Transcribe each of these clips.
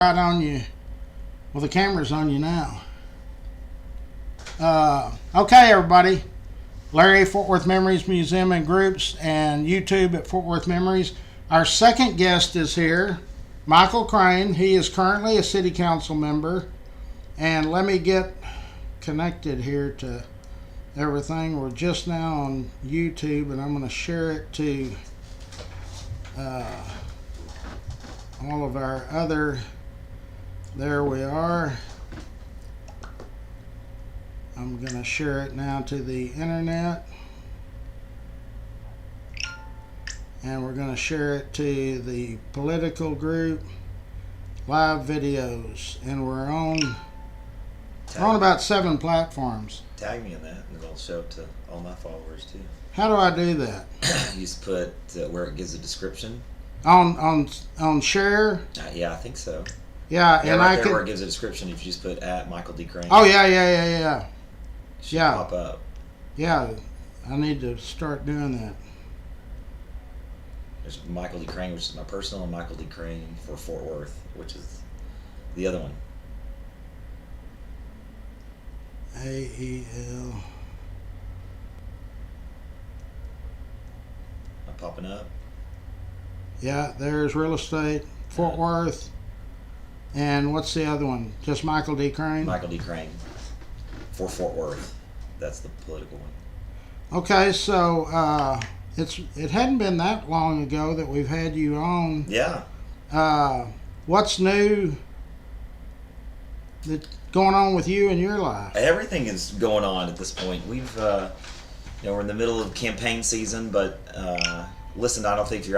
Right on you. Well, the camera's on you now. Okay, everybody. Larry, Fort Worth Memories Museum and Groups, and YouTube at Fort Worth Memories. Our second guest is here, Michael Crane. He is currently a city council member. And let me get connected here to everything. We're just now on YouTube, and I'm going to share it to all of our other. There we are. I'm going to share it now to the internet. And we're going to share it to the political group, live videos. And we're on about 7 platforms. Tag me in that, and it'll show up to all my followers too. How do I do that? You just put where it gives a description. On share? Yeah, I think so. Yeah, and right I there can. where it gives a description, if you just put at Michael D. Crane. Oh yeah. It should Yeah. pop up. Yeah, I need to start doing that. There's Michael D. Crane, which is my personal, and Michael D. Crane for Fort Worth, which is the other one. AEL. Not popping up. Yeah, there's real estate, Fort Worth, and what's the other one? Just Michael D. Crane? Michael D. Crane for Fort Worth. That's the political one. Okay, so it hadn't been that long ago that we've had you on. Yeah. What's new that going on with you in your life? Everything is going on at this point. We've, we're in the middle of campaign season, but listen, I don't think if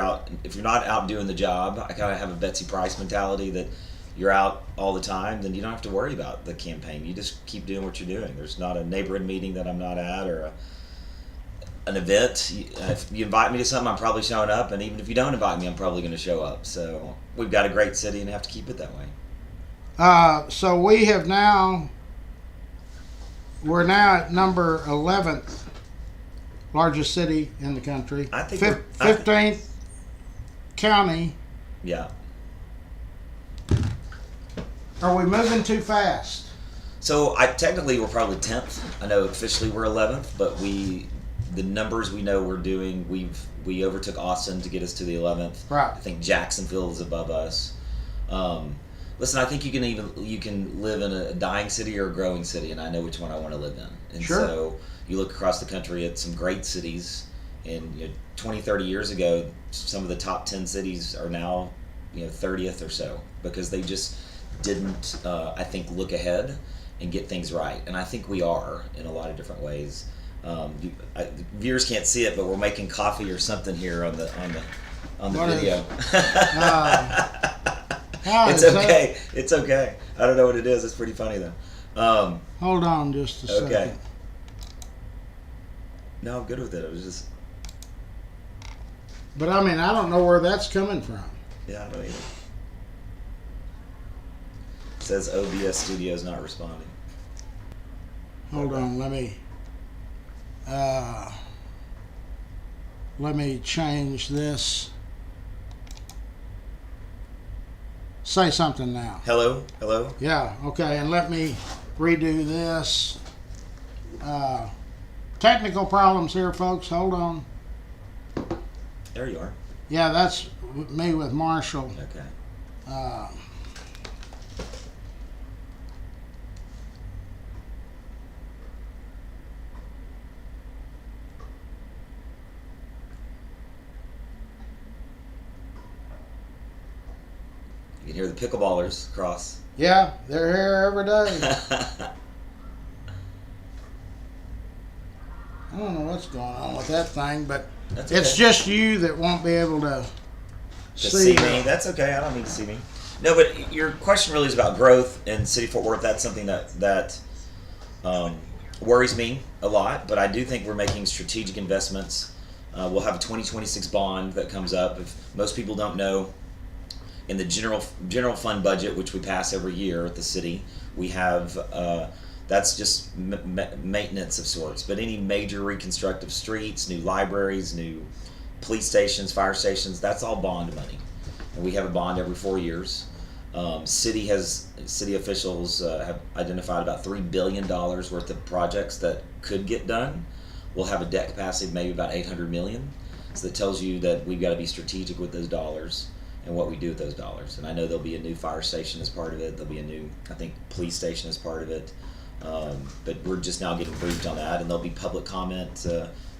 you're not out doing the job, I kind of have a Betsy Price mentality that you're out all the time, then you don't have to worry about the campaign. You just keep doing what you're doing. There's not a neighborhood meeting that I'm not at, or an event. If you invite me to something, I'm probably showing up, and even if you don't invite me, I'm probably going to show up. So we've got a great city and have to keep it that way. So we're now at number 11th largest city in the country. I think 15th county. Yeah. Are we moving too fast? So technically we're probably 10th. I know officially we're 11th, but the numbers we know we're doing, we overtook Austin to get us to the 11th. Right. I think Jacksonville is above us. Listen, I think you can live in a dying city or a growing city, and I know which one I want to live in. And sure. So you look across the country at some great cities, and 20, 30 years ago, some of the top 10 cities are now 30th or so, because they just didn't, I think, look ahead and get things right. And I think we are in a lot of different ways. Viewers can't see it, but we're making coffee or something here on the video. It's okay. It's okay. I don't know what it is. It's pretty funny though. Hold on just a second. Okay. No, I'm good with it. It was just. But I mean, I don't know where that's coming from. Yeah, I don't either. It says OBS Studios not responding. Hold on, let me change this. Say something now. Hello? Hello? Yeah, okay, and let me redo this. Technical problems here, folks. Hold on. There you are. Yeah, that's me with Marshall. Okay. You can hear the pickleballers across. Yeah, they're here every day. I don't know what's going on with that thing, but That's okay. it's just you that won't be able to Just see me. That's okay. I don't need to see me. No, but your question really is about growth in City Fort Worth. That's something that worries me a lot, but I do think we're making strategic investments. We'll have a 2026 bond that comes up. If most people don't know, in the general fund budget, which we pass every year at the city, we have that's just maintenance of sorts. But any major reconstructive streets, new libraries, new police stations, fire stations, that's all bond money. And we have a bond every 4 years. City officials have identified about $3 billion worth of projects that could get done. We'll have a debt capacity of maybe about $800 million. So that tells you that we've got to be strategic with those dollars and what we do with those dollars. And I know there'll be a new fire station as part of it. There'll be a new, I think, police station as part of it. But we're just now getting briefed on that, and there'll be public comment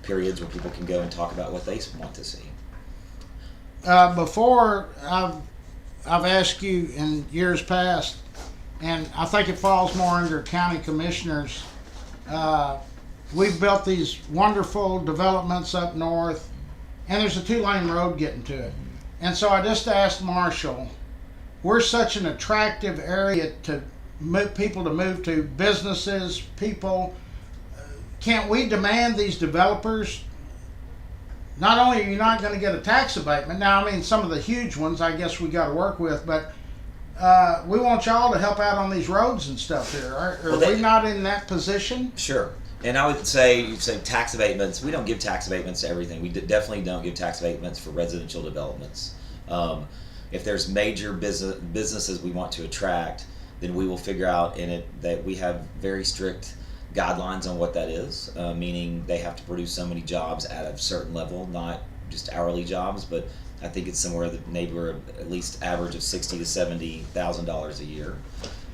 periods where people can go and talk about what they want to see. Before, I've asked you in years past, and I think it falls more under county commissioners. We've built these wonderful developments up north, and there's a 2-lane road getting to it. And so I just asked Marshall, we're such an attractive area to people to move to, businesses, people. Can't we demand these developers? Not only are you not going to get a tax abatement, now I mean some of the huge ones I guess we got to work with, but we want y'all to help out on these roads and stuff here. Are we not in that position? Sure. And I would say, you say tax abatements. We don't give tax abatements to everything. We definitely don't give tax abatements for residential developments. If there's major businesses we want to attract, then we will figure out in it that we have very strict guidelines on what that is, meaning they have to produce so many jobs at a certain level, not just hourly jobs, but I think it's somewhere in the neighborhood of at least average of $60,000 to $70,000 a year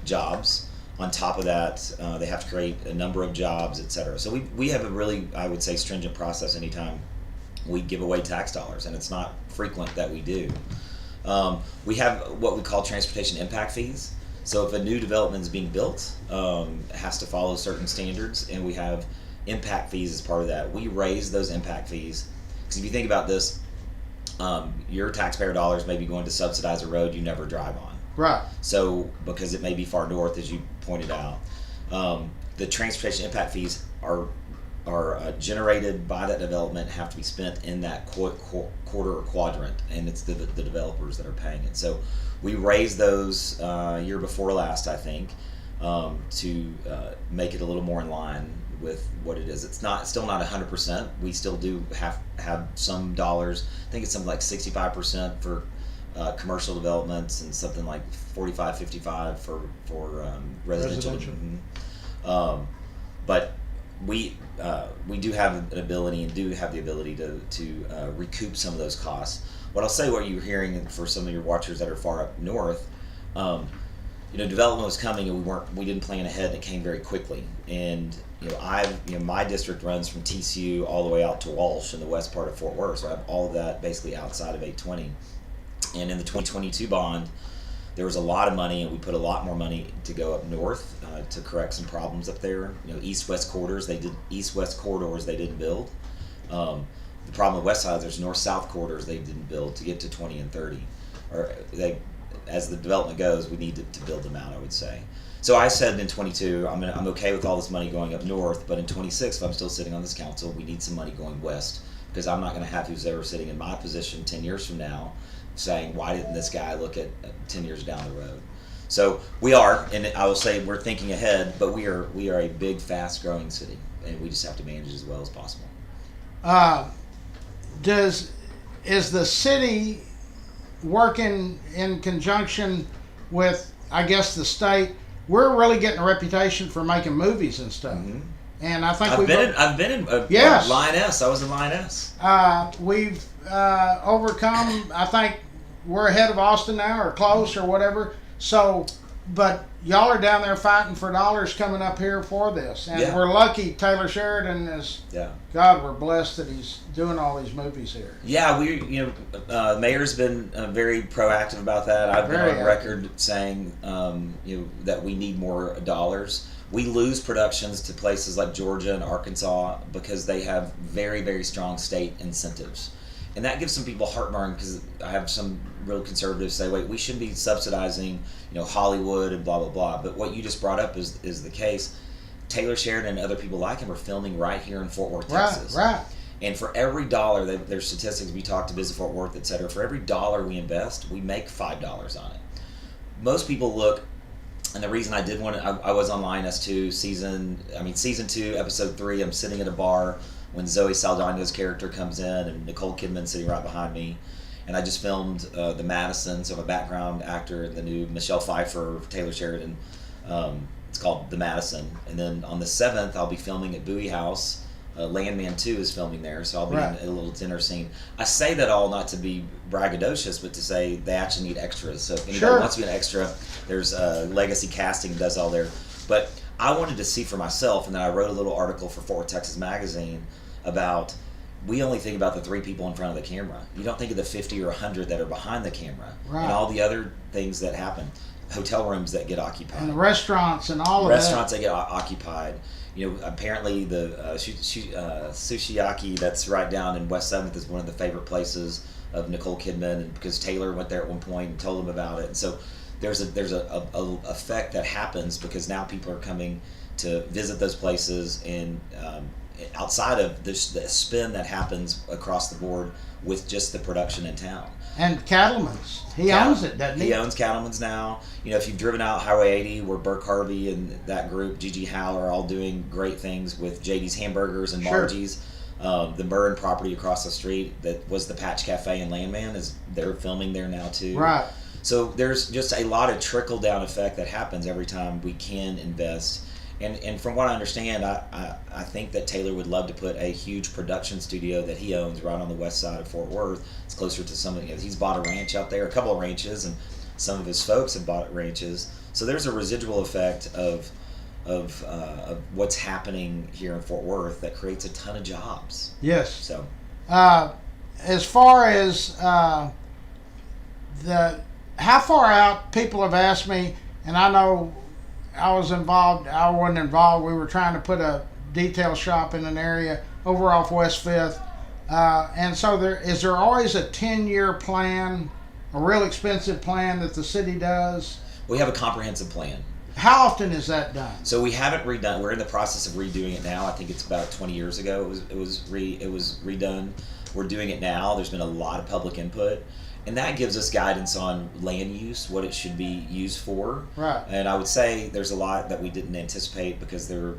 jobs. On top of that, they have to create a number of jobs, et cetera. So we have a really, I would say, stringent process anytime we give away tax dollars, and it's not frequent that we do. We have what we call transportation impact fees. So if a new development is being built, it has to follow certain standards, and we have impact fees as part of that. We raise those impact fees because if you think about this, your taxpayer dollars may be going to subsidize a road you never drive on. Right. So because it may be far north, as you pointed out, the transportation impact fees are generated by that development, have to be spent in that quarter or quadrant, and it's the developers that are paying it. So we raised those year before last, I think, to make it a little more in line with what it is. It's still not 100%. We still do have some dollars. I think it's something like 65% for commercial developments and something like 45-55 for residential. But we do have an ability and do have the ability to recoup some of those costs. What I'll say, what you're hearing for some of your watchers that are far up north, development was coming and we didn't plan ahead, and it came very quickly. And my district runs from TCU all the way out to Walsh in the west part of Fort Worth, so I have all of that basically outside of 820. And in the 2022 bond, there was a lot of money, and we put a lot more money to go up north to correct some problems up there. East-west corridors, they didn't build. The problem with West Side, there's north-south corridors they didn't build to get to 20 and 30. As the development goes, we need to build them out, I would say. So I said in 22, I'm okay with all this money going up north, but in 26, if I'm still sitting on this council, we need some money going west, because I'm not going to have who's ever sitting in my position 10 years from now saying, why didn't this guy look at 10 years down the road? So we are, and I will say we're thinking ahead, but we are a big, fast-growing city, and we just have to manage it as well as possible. Is the city working in conjunction with, I guess, the state? We're really getting a reputation for making movies and stuff. Mm-hmm. And I think I've been in yes. Lioness. I was in Lioness. We've overcome. I think we're ahead of Austin now, or close, or whatever. So, but y'all are down there fighting for dollars coming up here for this, and we're lucky. Taylor Sheridan is. Yeah. God, we're blessed that he's doing all these movies here. Yeah, mayor's been very proactive about that. I've been on record saying, that we need more dollars. We lose productions to places like Georgia and Arkansas because they have very, very strong state incentives. And that gives some people heartburn, because I have some real conservatives say, wait, we shouldn't be subsidizing, Hollywood and blah, blah, blah. But what you just brought up is the case. Taylor Sheridan and other people like him are filming right here in Fort Worth, Texas. Right. And for every dollar, there's statistics, we talk to Visit Fort Worth, et cetera, for every dollar we invest, we make $5 on it. Most people look. And the reason I did want to, I was on Lioness 2, season 2, episode 3. I'm sitting at a bar when Zoe Saldana's character comes in, and Nicole Kidman sitting right behind me. and I just filmed the Madison, so I'm a background actor in the new Michelle Pfeiffer, Taylor Sheridan. It's called The Madison, and then on the 7th I'll be filming at Bowie House. Landman 2 is filming there, so I'll be in a little dinner scene. I say that all not to be braggadocious, but to say they actually need extras. So if anybody wants to be an extra, there's Legacy Casting does all there. But I wanted to see for myself, and then I wrote a little article for Fort Worth Texas Magazine about, we only think about the 3 people in front of the camera. You don't think of the 50 or 100 that are behind the camera, and all the other things that happen. Hotel rooms that get occupied, and the restaurants and all of restaurants that get occupied. You know, apparently the Sushiyaki that's right down in West 7th is one of the favorite places of Nicole Kidman, and because Taylor went there at one point and told him about it. And so there's a effect that happens because now people are coming to visit those places, and outside of this, the spin that happens across the board with just the production in town. And Cattleman's. He owns it, doesn't he? He owns Cattleman's now. You know, if you've driven out Highway 80, where Burke Harvey and that group, Gigi Howler, are all doing great things with JD's Hamburgers and Margie's. The Murren property across the street that was the Patch Cafe and Landman, they're filming there now too. Right. So there's just a lot of trickle-down effect that happens every time we can invest. And from what I understand, I think that Taylor would love to put a huge production studio that he owns right on the west side of Fort Worth. It's closer to some of, he's bought a ranch out there, a couple of ranches, and some of his folks have bought ranches. So there's a residual effect of what's happening here in Fort Worth that creates a ton of jobs. Yes. So, as far as how far out, people have asked me, and I know I wasn't involved. We were trying to put a detail shop in an area over off West 5th. And so is there always a 10-year plan, a real expensive plan that the city does? We have a comprehensive plan. How often is that done? So we haven't redone. We're in the process of redoing it now. I think it's about 20 years ago it was redone. We're doing it now. There's been a lot of public input, and that gives us guidance on land use, what it should be used for. Right. And I would say there's a lot that we didn't anticipate because there were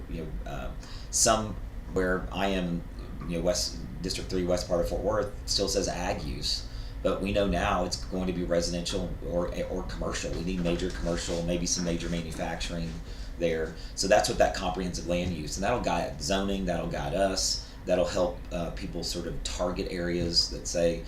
some where I am, West District 3 west part of Fort Worth still says ag use. But we know now it's going to be residential or commercial. We need major commercial, maybe some major manufacturing there. So that's what that comprehensive land use, and that'll guide zoning, that'll guide us, that'll help people sort of target areas that say,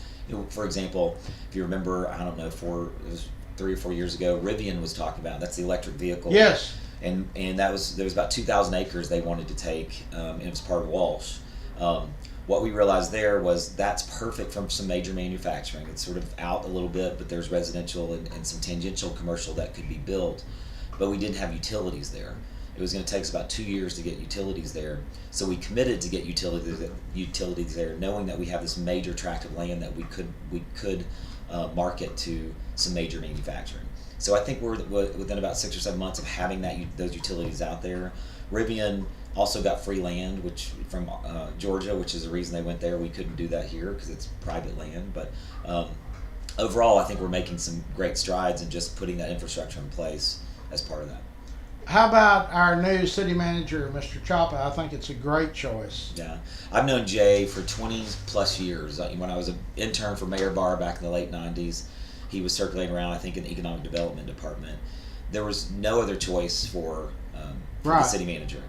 for example, if you remember, I don't know, it was 3 or 4 years ago, Rivian was talking about, that's the electric vehicle. Yes. And there was about 2,000 acres they wanted to take, and it was part of Walsh. What we realized there was that's perfect from some major manufacturing. It's sort of out a little bit, but there's residential and some tangential commercial that could be built. But we didn't have utilities there. It was going to take us about 2 years to get utilities there. So we committed to get utilities there, knowing that we have this major tract of land that we could market to some major manufacturing. So I think we're within about 6 or 7 months of having those utilities out there. Rivian also got free land, which from Georgia, which is the reason they went there. We couldn't do that here because it's private land. But overall, I think we're making some great strides in just putting that infrastructure in place as part of that. How about our new city manager, Mr. Chapa? I think it's a great choice. Yeah, I've known Jay for 20 plus years. When I was an intern for Mayor Barr back in the late 90s, he was circulating around, I think, in the economic development department. There was no other choice for the city manager.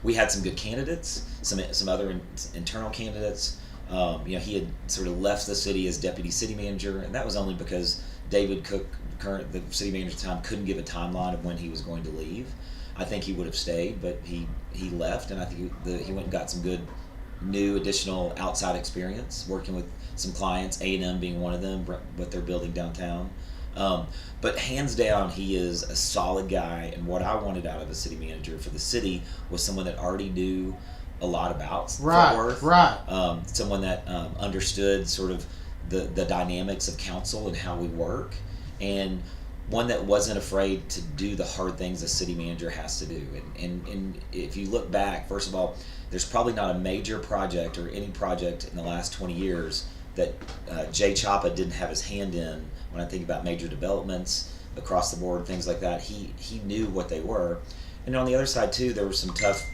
We had some good candidates, some other internal candidates. He had sort of left the city as deputy city manager, and that was only because David Cook, the city manager at the time, couldn't give a timeline of when he was going to leave. I think he would have stayed, but he left, and I think he went and got some good new additional outside experience working with some clients, A&M being one of them, what they're building downtown. But hands down, he is a solid guy, and what I wanted out of a city manager for the city was someone that already knew a lot about Fort Worth. Right. Someone that understood sort of the dynamics of council and how we work, and one that wasn't afraid to do the hard things a city manager has to do. And if you look back, first of all, there's probably not a major project or any project in the last 20 years that Jay Chapa didn't have his hand in. When I think about major developments across the board, things like that, he knew what they were. And on the other side too, there were some tough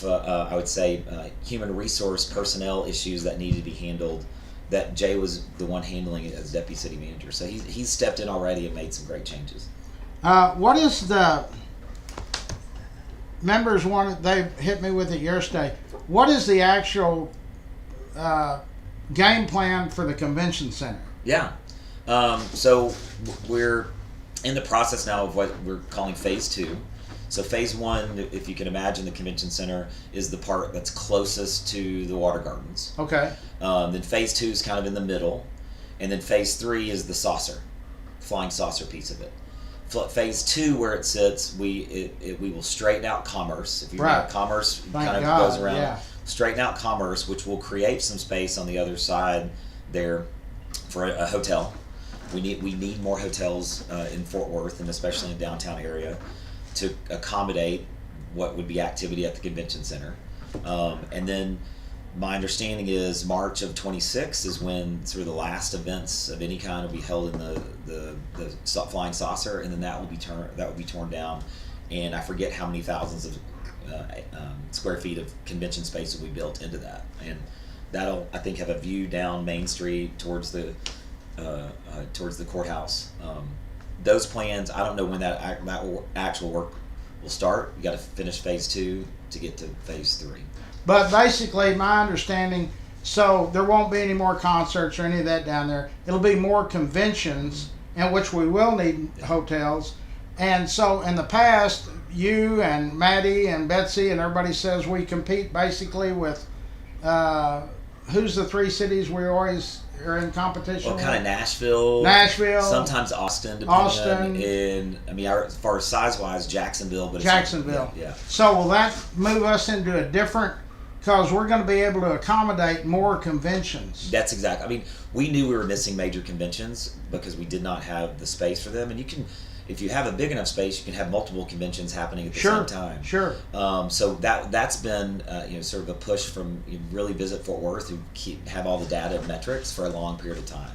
I would say human resource personnel issues that needed to be handled that Jay was the one handling it as deputy city manager. So he's stepped in already and made some great changes. What is the members wanted? They hit me with it yesterday. What is the actual game plan for the convention center? Yeah. So we're in the process now of what we're calling phase 2. So phase 1, if you can imagine, the convention center is the part that's closest to the water gardens. Okay. Then phase 2 is kind of in the middle, and then phase 3 is the flying saucer piece of it. Phase 2, where it sits, we will straighten out Commerce. If you Right. know, Commerce Thank kind of God, goes around. yeah. Straighten out Commerce, which will create some space on the other side there for a hotel. We need more hotels in Fort Worth, and especially in the downtown area, to accommodate what would be activity at the convention center. And then my understanding is March of 26 is when sort of the last events of any kind will be held in the flying saucer, and then that will be torn down, and I forget how many thousands of square feet of convention space will be built into that, and that'll, I think, have a view down Main Street towards the courthouse. Those plans, I don't know when that actual work will start. You got to finish phase 2 to get to phase 3. But basically, my understanding, so there won't be any more concerts or any of that down there. It'll be more conventions, in which we will need hotels. And so in the past, you and Maddie and Betsy and everybody says we compete basically with, who's the 3 cities we always are in competition Well, with? kind of Nashville, Sometimes Austin, depending Austin. and I mean, as far as size-wise, Jacksonville, but Jacksonville. Yeah. So will that move us into a different, because we're going to be able to accommodate more conventions. That's exactly. I mean, we knew we were missing major conventions because we did not have the space for them. And you can, if you have a big enough space, you can have multiple conventions happening at the same time. Sure. So that's been sort of a push from really Visit Fort Worth, who have all the data and metrics for a long period of time.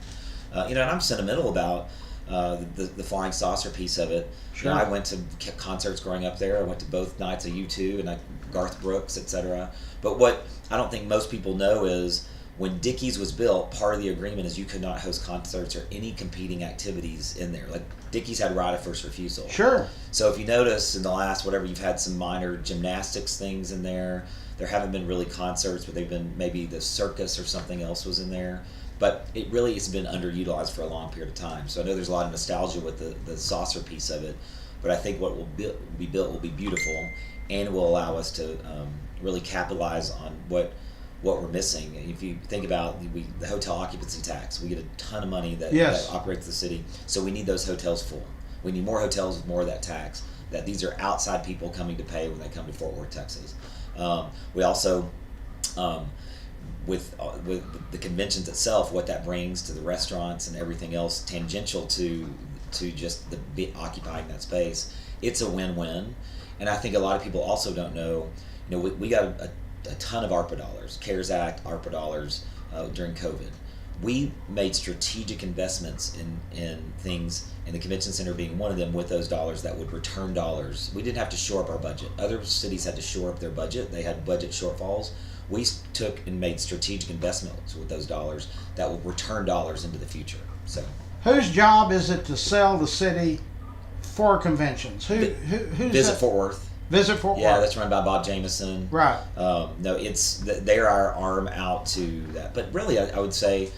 And I'm sentimental about the flying saucer piece of it. Sure. I went to concerts growing up there. I went to both nights of U2 and Garth Brooks, etc. But what I don't think most people know is when Dickies was built, part of the agreement is you could not host concerts or any competing activities in there. Like Dickies had right of first refusal. Sure. So if you notice in the last whatever, you've had some minor gymnastics things in there. There haven't been really concerts, but they've been maybe the circus or something else was in there. But it really has been underutilized for a long period of time. So I know there's a lot of nostalgia with the saucer piece of it, but I think what will be built will be beautiful and will allow us to really capitalize on what we're missing. If you think about the hotel occupancy tax, we get a ton of money that operates the city. So we need those hotels full. We need more hotels with more of that tax. That these are outside people coming to pay when they come to Fort Worth, Texas. We also, with the conventions itself, what that brings to the restaurants and everything else tangential to just occupying that space, it's a win-win. And I think a lot of people also don't know. We got a ton of ARPA dollars, CARES Act, ARPA dollars during COVID. We made strategic investments in things, and the convention center being one of them, with those dollars that would return dollars. We didn't have to shore up our budget. Other cities had to shore up their budget. They had budget shortfalls. We took and made strategic investments with those dollars that will return dollars into the future. So, whose job is it to sell the city for conventions? Who's Visit Fort Worth. Visit Fort Worth. Yeah, that's run by Bob Jameson. Right. No, they're our arm out to that. But really, I would say,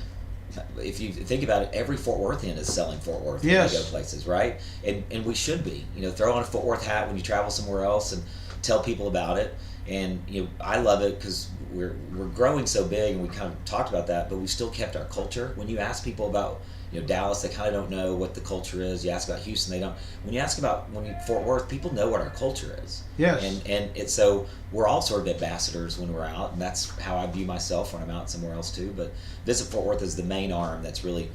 if you think about it, every Fort Worthian is selling Fort Worth when they go places, right? And we should be. Throw on a Fort Worth hat when you travel somewhere else and tell people about it. And I love it because we're growing so big, and we kind of talked about that, but we still kept our culture. When you ask people about Dallas, they kind of don't know what the culture is. You ask about Houston, they don't. When you ask about Fort Worth, people know what our culture is. Yes. And it's so we're all sort of ambassadors when we're out, and that's how I view myself when I'm out somewhere else too. But Visit Fort Worth is the main arm that's really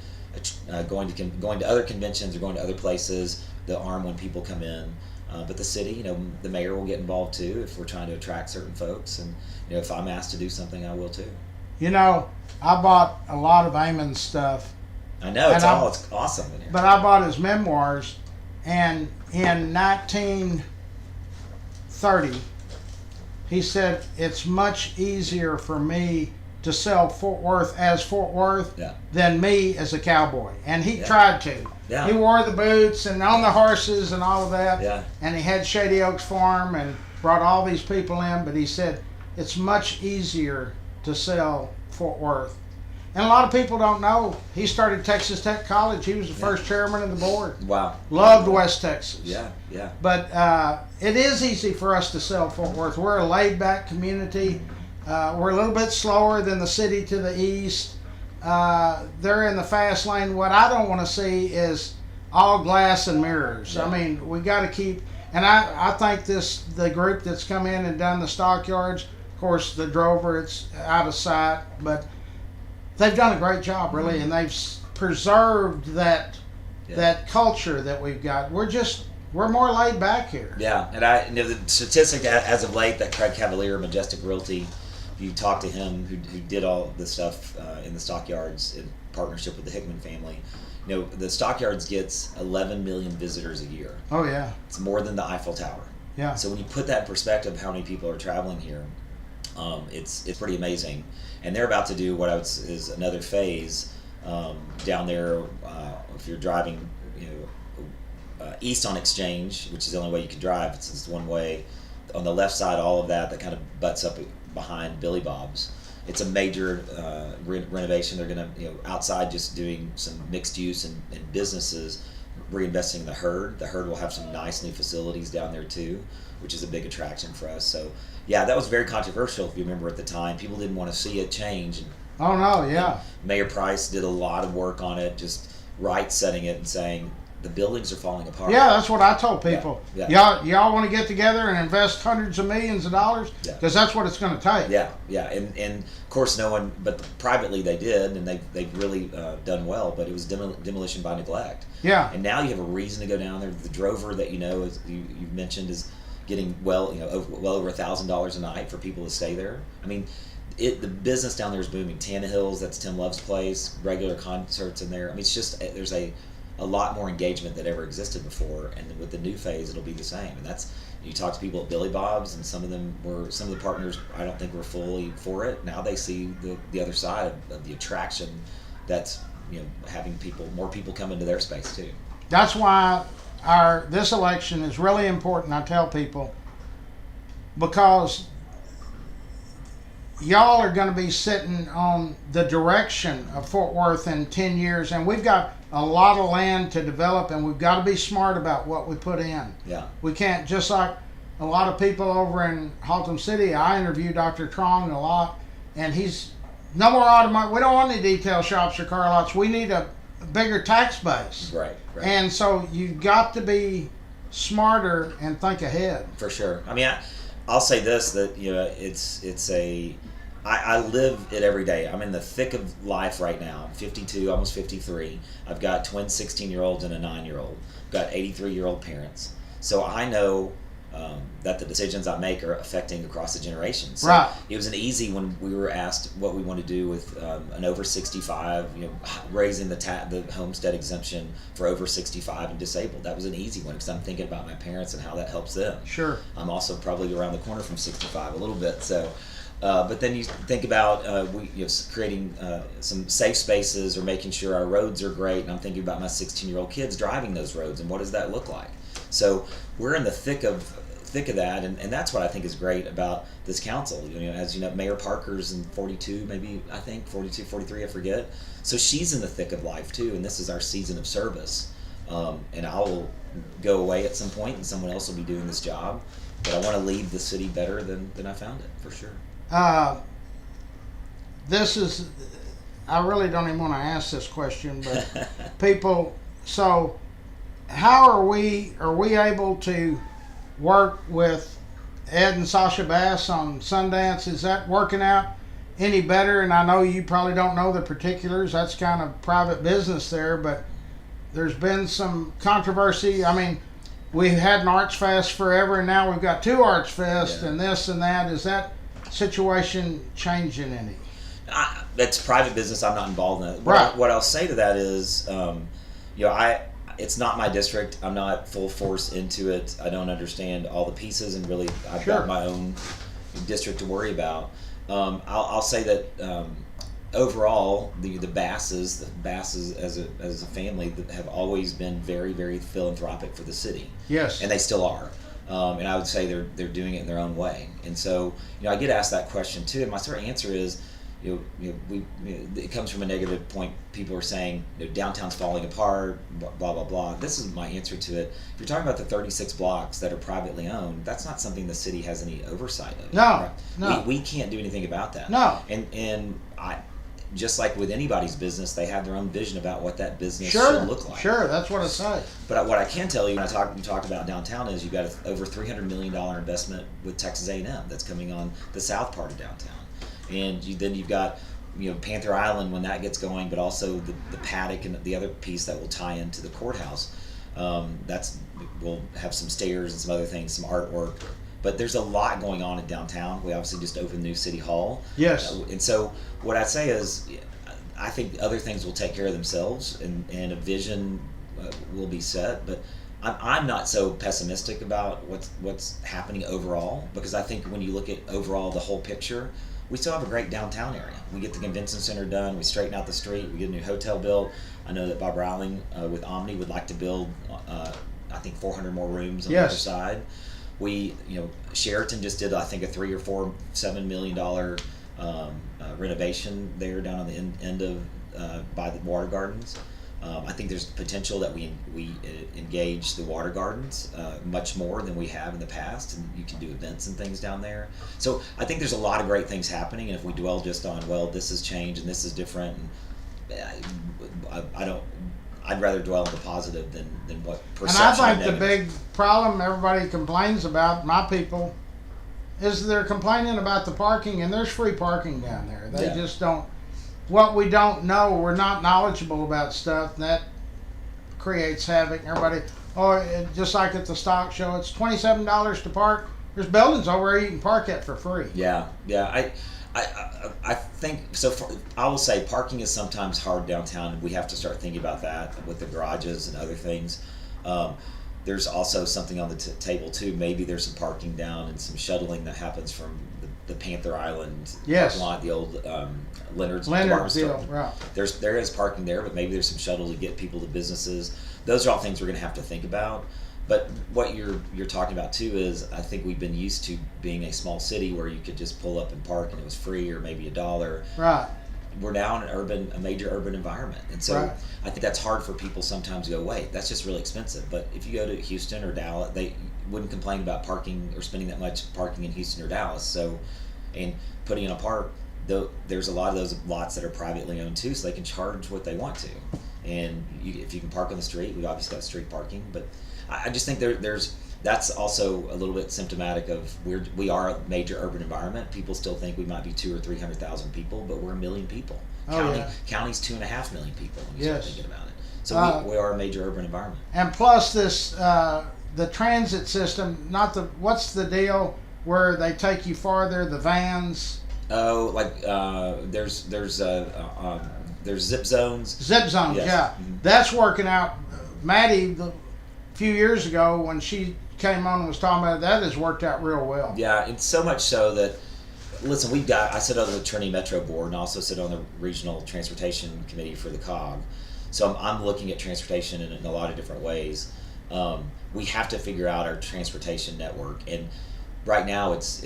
going to other conventions or going to other places. The arm when people come in. But the city, the mayor will get involved too if we're trying to attract certain folks, and if I'm asked to do something, I will too. I bought a lot of Eamon's stuff. I know it's awesome in here. But I bought his memoirs, and in 1930, he said it's much easier for me to sell Fort Worth as Fort Worth Yeah. than me as a cowboy. And he Yeah. tried to. Yeah. He wore the boots and on the horses and all of that. Yeah. And he had Shady Oaks Farm and brought all these people in. But he said it's much easier to sell Fort Worth. And a lot of people don't know. He started Texas Tech College. He was the first chairman of the board. Wow. Loved West Texas. Yeah, yeah. But it is easy for us to sell Fort Worth. We're a laid-back community. We're a little bit slower than the city to the east. They're in the fast lane. What I don't want to see is all glass and mirrors. Yeah. I mean, we got to keep. And I think the group that's come in and done the stockyards, of course, the Drover, it's out of sight, but they've done a great job, really, and they've preserved that culture that we've got. We're more laid back here. Yeah, and the statistic as of late that Craig Cavalier, Majestic Realty, if you talk to him, who did all the stuff in the stockyards in partnership with the Hickman family, the stockyards gets 11 million visitors a year. Oh yeah. It's more than the Eiffel Tower. Yeah. So when you put that in perspective, how many people are traveling here, it's pretty amazing. And they're about to do what is another phase down there. If you're driving, east on Exchange, which is the only way you can drive. It's one way. On the left side, all of that kind of butts up behind Billy Bob's. It's a major renovation. They're going to, outside just doing some mixed use and businesses, reinvesting in the Herd. The Herd will have some nice new facilities down there too, which is a big attraction for us. So yeah, that was very controversial. If you remember at the time, people didn't want to see it change. And, Oh no, yeah. Mayor Price did a lot of work on it, just setting it and saying the buildings are falling apart. Yeah, that's what I told people. Yeah. Y'all want to get together and invest hundreds of millions of dollars? Yeah. Because that's what it's going to take. Yeah, and of course no one, but privately they did, and they've really done well. But it was demolition by neglect. Yeah. And now you have a reason to go down there. The Drover that as you mentioned, is getting well over $1,000 a night for people to stay there. I mean, the business down there is booming. Tannehill's, that's Tim Love's place. Regular concerts in there. I mean, it's just there's a lot more engagement than ever existed before, and with the new phase, it'll be the same. And that's, you talk to people at Billy Bob's, and some of the partners I don't think were fully for it. Now they see the other side of the attraction that's having more people come into their space too. That's why this election is really important. I tell people, because y'all are going to be sitting on the direction of Fort Worth in 10 years, and we've got a lot of land to develop, and we've got to be smart about what we put in. Yeah. We can't, just like a lot of people over in Haltom City. I interview Dr. Trong a lot, and he's no more automotive. We don't want any detail shops or car lots. We need a bigger tax base. Right. And so you've got to be smarter and think ahead. For sure. I mean, I'll say this, that I live it every day. I'm in the thick of life right now. I'm 52, almost 53. I've got twin 16-year-olds and a 9-year-old. I've got 83-year-old parents. So I know that the decisions I make are affecting across the generations. So right. It was an easy when we were asked what we want to do with an over 65, raising the homestead exemption for over 65 and disabled. That was an easy one because I'm thinking about my parents and how that helps them. Sure. I'm also probably around the corner from 65 a little bit. So, but then you think about creating some safe spaces or making sure our roads are great. And I'm thinking about my 16-year-old kids driving those roads and what does that look like? So we're in the thick of that, and that's what I think is great about this council. As you know, Mayor Parker's in 42, maybe, I think 42, 43, I forget. So she's in the thick of life too, and this is our season of service. And I will go away at some point, and someone else will be doing this job. But I want to leave the city better than I found it, for sure. I really don't even want to ask this question, but people, so how are we able to work with Ed and Sasha Bass on Sundance? Is that working out any better? And I know you probably don't know the particulars. That's kind of private business there, but there's been some controversy. I mean, we've had an Arts Fest forever, and now we've got 2 Arts Fest and this and that. Is that situation changing any? That's private business. I'm not involved in it. Right. What I'll say to that is, it's not my district. I'm not full force into it. I don't understand all the pieces, and really, I've got my own district to worry about. I'll say that overall, the Basses as a family that have always been very, very philanthropic for the city. Yes. And they still are. And I would say they're doing it in their own way. And so, I get asked that question too, and my sort of answer is, it comes from a negative point. People are saying, downtown's falling apart, blah blah blah. This is my answer to it. If you're talking about the 36 blocks that are privately owned, that's not something the city has any oversight of. No, right? no. We can't do anything about that. No. And I, just like with anybody's business, they have their own vision about what that business Sure, should look like. sure, that's what I say. But what I can tell you, when you talked about downtown, is you've got over $300 million investment with Texas A&M that's coming on the south part of downtown, and then you've got Panther Island when that gets going, but also the paddock and the other piece that will tie into the courthouse. We'll have some stairs and some other things, some artwork. But there's a lot going on in downtown. We obviously just opened new City Hall. Yes. And so what I'd say is, I think other things will take care of themselves, and a vision will be set. But I'm not so pessimistic about what's happening overall, because I think when you look at overall the whole picture, we still have a great downtown area. We get the convention center done, we straighten out the street, we get a new hotel built. I know that Bob Rowling with Omni would like to build, I think 400 more rooms on the other side. Sheraton just did, I think, a $7 million renovation there down on the end of by the Water Gardens. I think there's potential that we engage the Water Gardens much more than we have in the past, and you can do events and things down there. So I think there's a lot of great things happening, and if we dwell just on, well, this has changed and this is different, and I'd rather dwell on the positive than what perception. And I think the big problem everybody complains about, my people, is they're complaining about the parking, and there's free parking down there. They just don't. What we don't know, we're not knowledgeable about stuff, and that creates havoc. Everybody, just like at the stock show, it's $27 to park. There's buildings over there you can park at for free. Yeah. I think so. I will say parking is sometimes hard downtown. We have to start thinking about that with the garages and other things. There's also something on the table too. Maybe there's some parking down and some shuttling that happens from the Panther Island parking lot, the old Leonard's department store. Right. There is parking there, but maybe there's some shuttle to get people to businesses. Those are all things we're going to have to think about. But what you're talking about too is, I think we've been used to being a small city where you could just pull up and park and it was free or maybe $1. Right. We're now in a major urban environment, and so I think that's hard for people sometimes to go, wait, that's just really expensive. But if you go to Houston or Dallas, they wouldn't complain about parking or spending that much parking in Houston or Dallas. So, and putting in a park, there's a lot of those lots that are privately owned too, so they can charge what they want to. And if you can park on the street, we've obviously got street parking, but I just think that's also a little bit symptomatic of we are a major urban environment. People still think we might be 200,000 or 300,000 people, but we're 1 million people. County's 2.5 million people when you start thinking about it. So we are a major urban environment. And plus this, the transit system, what's the deal where they take you farther, the vans? Oh, like there's zip zones. Zip zones, yes. Yeah. Mm-hmm. That's working out. Maddie, a few years ago when she came on and was talking about it, that has worked out real well. Yeah, and so much so that, listen, I sit on the Trinity Metro Board and also sit on the Regional Transportation Committee for the COG. So I'm looking at transportation in a lot of different ways. We have to figure out our transportation network, and right now it's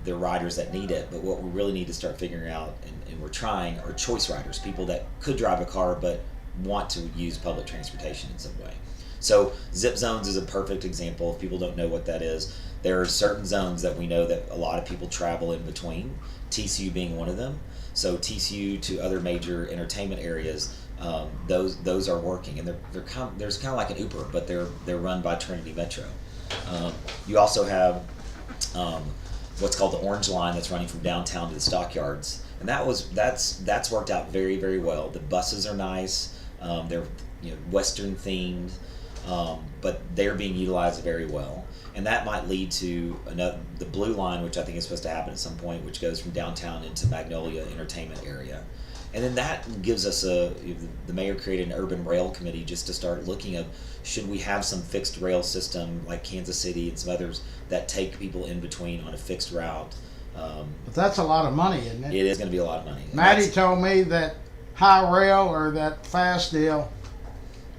the riders that need it, but what we really need to start figuring out, and we're trying, are choice riders, people that could drive a car but want to use public transportation in some way. So zip zones is a perfect example. If people don't know what that is, there are certain zones that we know that a lot of people travel in between, TCU being one of them. So TCU to other major entertainment areas, those are working, and there's kind of like an Uber, but they're run by Trinity Metro. You also have what's called the Orange Line that's running from downtown to the stockyards, and that's worked out very, very well. The buses are nice. They're Western themed, but they're being utilized very well, and that might lead to the Blue Line, which I think is supposed to happen at some point, which goes from downtown into Magnolia Entertainment area, and then that gives us the mayor created an urban rail committee just to start looking at, should we have some fixed rail system like Kansas City and some others that take people in between on a fixed route, But that's a lot of money, isn't it? It is going to be a lot of money. And Maddie that's- told me that high rail or that fast deal.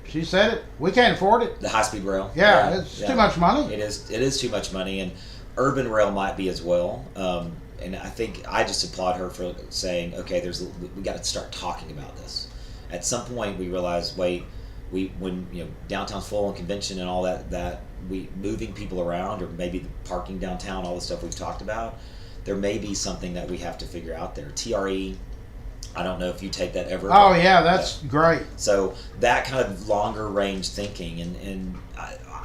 She said it. We can't afford it. the high-speed rail. Yeah, it's too much money. It is. It is too much money, and urban rail might be as well. And I think I just applaud her for saying, okay, we got to start talking about this. At some point, we realize, wait, when downtown's full and convention and all that we moving people around, or maybe the parking downtown, all the stuff we've talked about, there may be something that we have to figure out there. TRE. I don't know if you take that ever. Oh yeah, that's great. So that kind of longer range thinking, and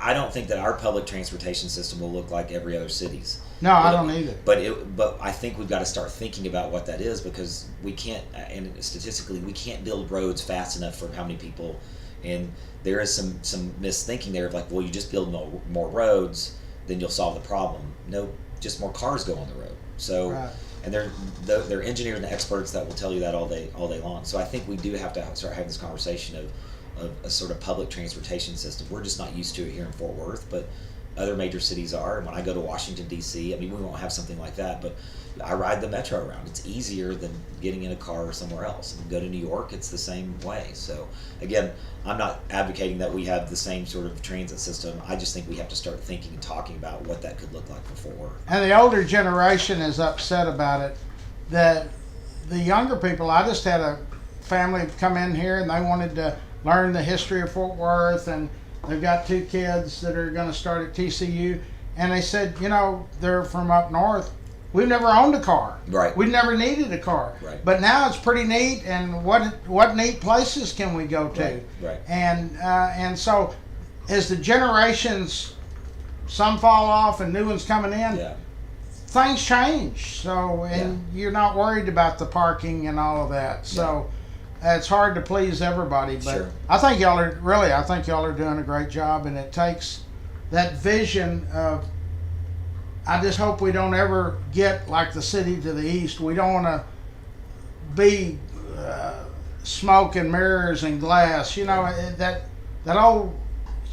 I don't think that our public transportation system will look like every other city's. No, I don't either. But I think we've got to start thinking about what that is, because we can't, and statistically, we can't build roads fast enough for how many people. And there is some misthinking there of like, well, you just build more roads, then you'll solve the problem. No, just more cars go on the road. So. Right. And they're engineers and experts that will tell you that all day long. So I think we do have to start having this conversation of a sort of public transportation system. We're just not used to it here in Fort Worth, but other major cities are. And when I go to Washington, D.C., I mean, we won't have something like that, but I ride the metro around. It's easier than getting in a car somewhere else. And go to New York, it's the same way. So again, I'm not advocating that we have the same sort of transit system. I just think we have to start thinking and talking about what that could look like for Fort Worth. And the older generation is upset about it. The younger people, I just had a family come in here and they wanted to learn the history of Fort Worth, and they've got 2 kids that are going to start at TCU, and they said, they're from up north. We've never owned a car. Right. We've never needed a car. Right. But now it's pretty neat, and what neat places can we go to? Right. And so as the generations, some fall off and new ones coming in, Yeah. things change. So, and you're not worried about the parking and all of that. So it's hard to please everybody. But Sure. I think y'all are doing a great job, and it takes that vision of, I just hope we don't ever get like the city to the east. We don't want to be smoke and mirrors and glass. That old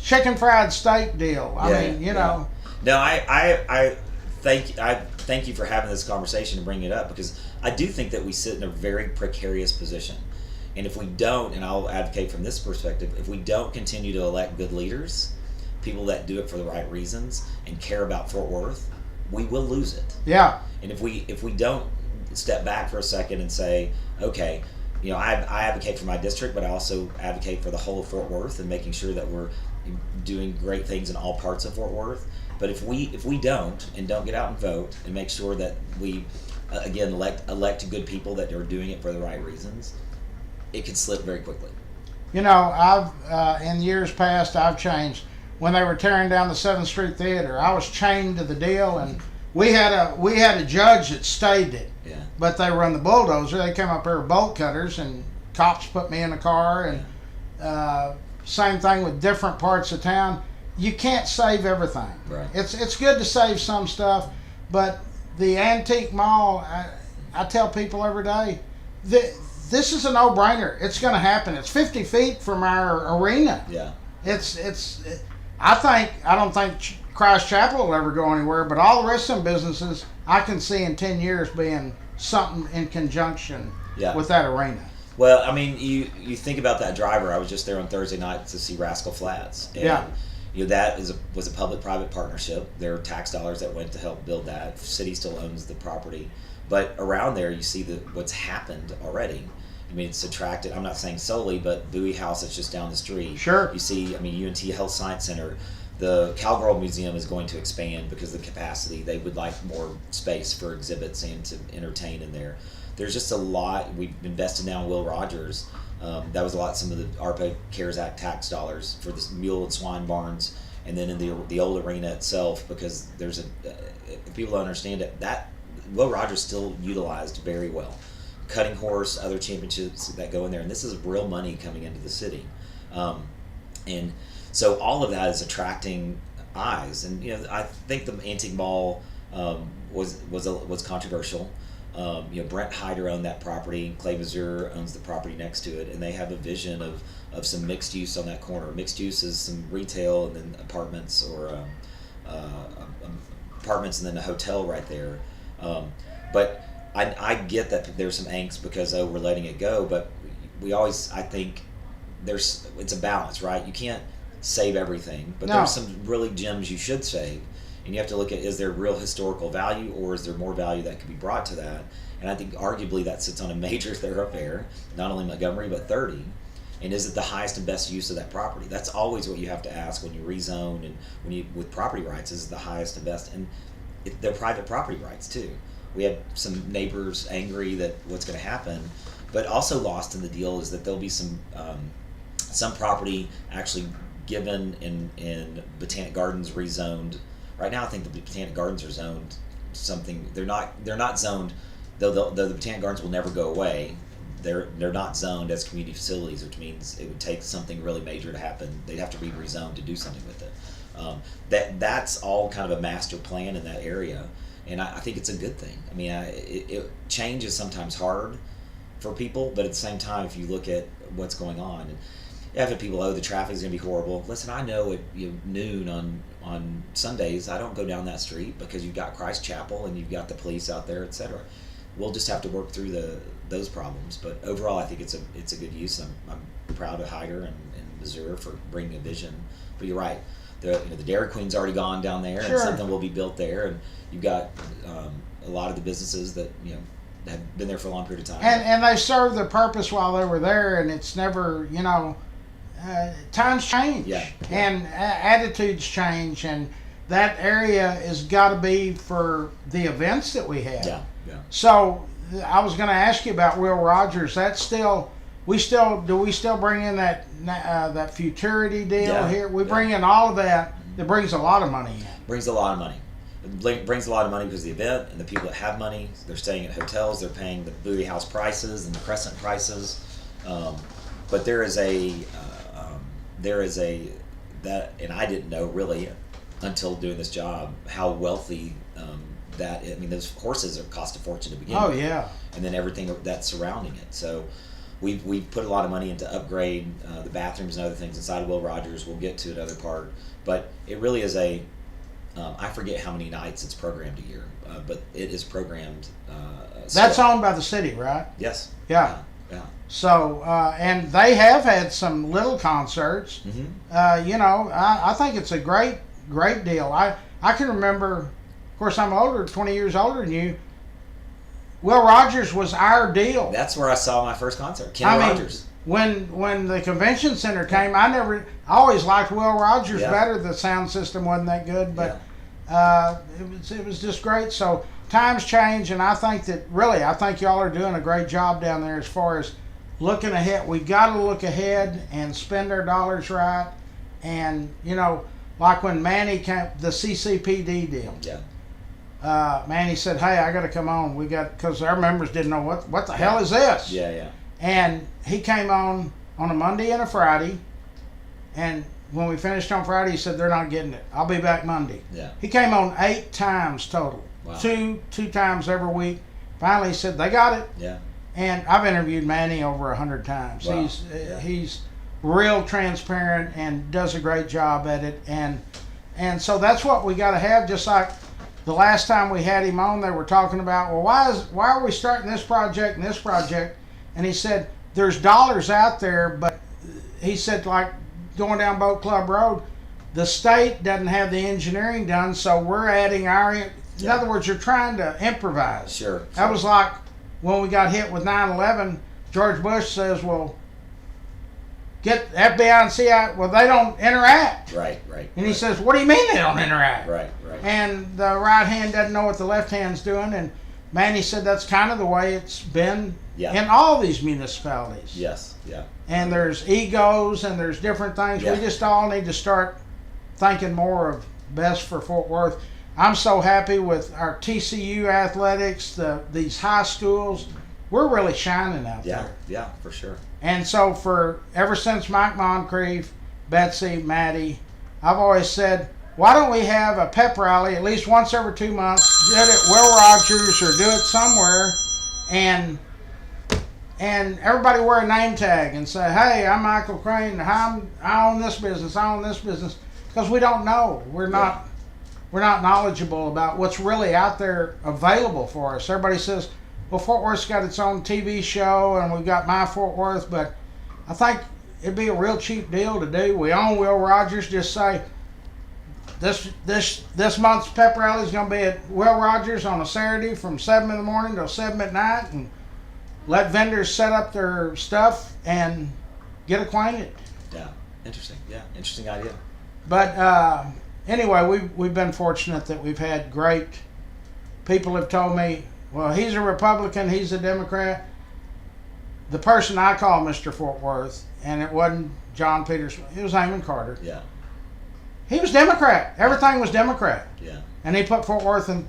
chicken fried steak deal. I mean. No, I thank you for having this conversation and bringing it up, because I do think that we sit in a very precarious position. And if we don't, and I'll advocate from this perspective, if we don't continue to elect good leaders, people that do it for the right reasons and care about Fort Worth, we will lose it. Yeah. And if we don't step back for a second and say, okay, I advocate for my district, but I also advocate for the whole of Fort Worth and making sure that we're doing great things in all parts of Fort Worth. But if we don't get out and vote and make sure that we again elect good people that are doing it for the right reasons, it can slip very quickly. I've in years past I've changed. When they were tearing down the 7th Street Theater, I was chained to the deal, and we had a judge that stayed it. Yeah. But they run the bulldozer. They came up there with bolt cutters, and cops put me in a car, and same thing with different parts of town. You can't save everything. Right. It's good to save some stuff, but the antique mall, I tell people every day, this is a no-brainer. It's going to happen. It's 50 feet from our arena. Yeah. I don't think Christ Chapel will ever go anywhere, but all the rest of them businesses, I can see in 10 years being something in conjunction with that arena. Well, I mean, you think about that driver. I was just there on Thursday night to see Rascal Flats. And, that was a public-private partnership. There are tax dollars that went to help build that. City still owns the property. But around there, you see what's happened already. I mean, it's attracted, I'm not saying solely, but Bowie House that's just down the street. Sure. You see, UNT Health Science Center. The Cowgirl Museum is going to expand because of the capacity. They would like more space for exhibits and to entertain in there. There's just a lot. We've invested now in Will Rogers. That was a lot, some of the ARPA CARES Act tax dollars for the mule and swine barns, and then in the old arena itself, because there's if people don't understand it, that Will Rogers still utilized very well. Cutting Horse, other championships that go in there, and this is real money coming into the city, and so all of that is attracting eyes. And I think the antique mall was controversial. Brent Hyder owned that property. Clay Mazur owns the property next to it, and they have a vision of some mixed use on that corner. Mixed use is some retail and then apartments, or apartments and then a hotel right there. But I get that there's some angst because we're letting it go, but we always, I think it's a balance, right? You can't save everything, but No. there's some really gems you should save, and you have to look at, is there real historical value, or is there more value that could be brought to that? And I think arguably that sits on a major thoroughfare, not only Montgomery but 30. And is it the highest and best use of that property? That's always what you have to ask when you rezone and when you with property rights. Is it the highest and best? And they're private property rights too. We had some neighbors angry that what's going to happen, but also lost in the deal is that there'll be some property actually given in Botanic Gardens rezoned. Right now, I think the Botanic Gardens are zoned something. They're not zoned. Though the Botanic Gardens will never go away. They're not zoned as community facilities, which means it would take something really major to happen. They'd have to be rezoned to do something with it. That's all kind of a master plan in that area, and I think it's a good thing. I mean, change is sometimes hard for people, but at the same time, if you look at what's going on, and you have people, the traffic is going to be horrible. Listen, I know at noon on Sundays, I don't go down that street because you've got Christ Chapel and you've got the police out there, etc. We'll just have to work through those problems. But overall, I think it's a good use. I'm proud of Hyder and Missouri for bringing a vision. But you're right. The Dairy Queen's already gone down there, Sure. and something will be built there. And you've got a lot of the businesses that have been there for a long period of time. And they served their purpose while they were there, and it's never, times change. Yeah. And attitudes change, and that area has got to be for the events that we have. Yeah. So I was going to ask you about Will Rogers. That's still, do we still bring in that futurity deal Yeah, here? We yeah. bring in all of that. That brings a lot of money in. Brings a lot of money. It brings a lot of money because of the event and the people that have money, they're staying at hotels, they're paying the Booty House prices and the Crescent prices. But there is a and I didn't know really until doing this job how wealthy those horses cost a fortune to begin Oh with. yeah. And then everything that's surrounding it. So we've put a lot of money into upgrade the bathrooms and other things inside of Will Rogers. We'll get to another part, but it really is I forget how many nights it's programmed a year, but it is programmed. That's still. owned by the city, right? Yes. Yeah. Yeah. So, and they have had some little concerts. Mm-hmm. I think it's a great deal. I can remember, of course, I'm older, 20 years older than you. Will Rogers was our deal. That's where I saw my first concert, Kenny Rogers. When the convention center came, I always liked Will Rogers Yeah. better. The sound system wasn't that good, but it was just great. So times change, and I think y'all are doing a great job down there as far as looking ahead. We got to look ahead and spend our dollars right. And like when Manny came, the CCPD deal. Yeah. Manny said, "Hey, I got to come on. Because our members didn't know what the hell is this." Yeah. And he came on a Monday and a Friday, and when we finished on Friday, he said, "They're not getting it. I'll be back Monday." Yeah. He came on 8 times total. Wow. Two times every week. Finally, he said, "They got it." Yeah. And I've interviewed Manny over 100 times. Wow. He's real transparent and does a great job at it. And so that's what we got to have. Just like the last time we had him on, they were talking about, well, why are we starting this project and this project? And he said, there's dollars out there, but he said, like going down Boat Club Road, the state doesn't have the engineering done, so we're adding in other words, you're trying to improvise. Sure. That was like when we got hit with 9/11, George Bush says, well, get FBI and CIA, well, they don't interact. Right. And he says, what do you mean they don't interact? Right. And the right hand doesn't know what the left hand's doing. And Manny said that's kind of the way it's been in all these municipalities. Yes. Yeah. And there's egos and there's different things. Yeah. We just all need to start thinking more of best for Fort Worth. I'm so happy with our TCU athletics, these high schools. We're really shining out there. Yeah, for sure. And so ever since Mike Moncrief, Betsy, Maddie, I've always said, why don't we have a pep rally at least once every 2 months, do it at Will Rogers or do it somewhere, and everybody wear a name tag and say, hey, I'm Michael Crane, I own this business, because we don't know. we're not knowledgeable about what's really out there available for us. Everybody says, well, Fort Worth's got its own TV show and we've got My Fort Worth, but I think it'd be a real cheap deal to do. We own Will Rogers. Just say this month's pep rally is going to be at Will Rogers on a Saturday from 7 in the morning till 7 at night, and let vendors set up their stuff and get acquainted. Yeah, interesting. Yeah, interesting idea. But anyway, we've been fortunate that we've had great people have told me, well, he's a Republican, he's a Democrat. The person I call Mr. Fort Worth, and it wasn't John Peters, it was Eamon Carter. Yeah. He was Democrat. Everything was Democrat. Yeah. And he put Fort Worth in.